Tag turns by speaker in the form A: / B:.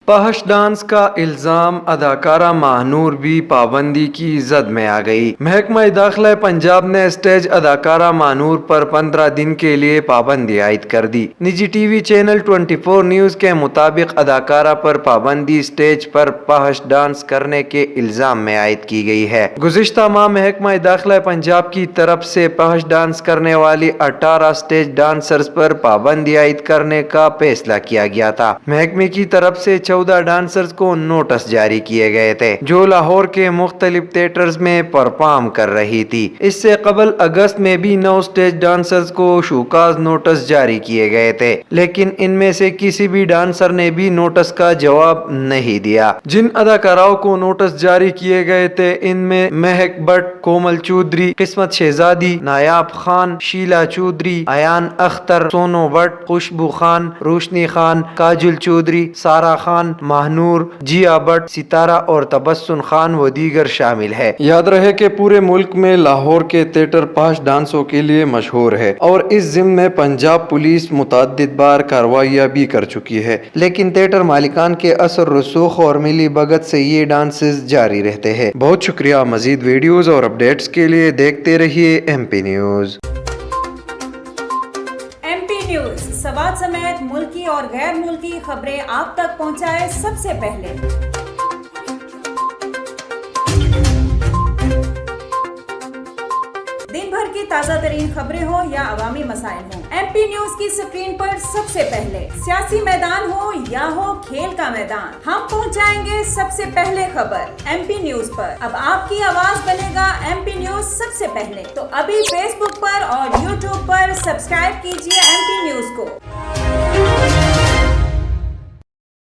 A: فحش ڈانس کا الزام، اداکارہ ماہنور بھی پابندی کی زد میں آ گئی۔ محکمہ داخلہ پنجاب نے اسٹیج اداکارہ ماہنور پر 15 دن کے لیے پابندی عائد کر دی۔ نجی ٹی وی چینل 24 نیوز کے مطابق اداکارہ پر پابندی اسٹیج پر فحش ڈانس کرنے کے الزام میں عائد کی گئی ہے۔ گزشتہ ماہ محکمہ داخلہ پنجاب کی طرف سے فحش ڈانس کرنے والی 18 اسٹیج ڈانسرز پر پابندی عائد کرنے کا فیصلہ کیا گیا تھا۔ محکمے کی طرف سے 14 ڈانسرز کو نوٹس جاری کیے گئے تھے جو لاہور کے مختلف تھیٹرز میں پرفارم کر رہی تھی۔ اس سے قبل اگست میں بھی 9 اسٹیج ڈانسرز کو شوکاز نوٹس جاری کیے گئے تھے، لیکن ان میں سے کسی بھی ڈانسر نے بھی نوٹس کا جواب نہیں دیا۔ جن اداکاراؤں کو نوٹس جاری کیے گئے تھے ان میں مہک بٹ، کومل چودھری، قسمت شہزادی، نایاب خان، شیلا چودھری، ایان اختر، سونو بٹ، خوشبو خان، روشنی خان، کاجل چودھری، سارا خان، ماہنور، جیا بٹ، ستارہ اور تبسم خان و دیگر شامل ہے۔ یاد رہے کہ پورے ملک میں لاہور کے تھیٹر فحش ڈانسوں کے لیے مشہور ہے اور اس ضمن میں پنجاب پولیس متعدد بار کارروائیاں بھی کر چکی ہے، لیکن تھیٹر مالکان کے اثر رسوخ اور ملی بھگت سے یہ ڈانسز جاری رہتے ہیں۔ بہت شکریہ۔ مزید ویڈیوز اور اپڈیٹس کے لیے دیکھتے رہیے M P News.
B: M P News Swat سمیت ملکی اور غیر ملکی خبریں آپ تک پہنچائے سب سے پہلے۔ دن بھر کی تازہ ترین خبریں ہوں یا عوامی مسائل ہوں، ایم پی نیوز کی سکرین پر سب سے پہلے۔ سیاسی میدان ہو یا ہو کھیل کا میدان، ہم پہنچائیں گے سب سے پہلے خبر ایم پی نیوز پر۔ اب آپ کی آواز بنے گا ایم پی نیوز سب سے پہلے، تو ابھی فیس بک پر اور یوٹیوب پر سبسکرائب کیجیے ایم پی نیوز کو۔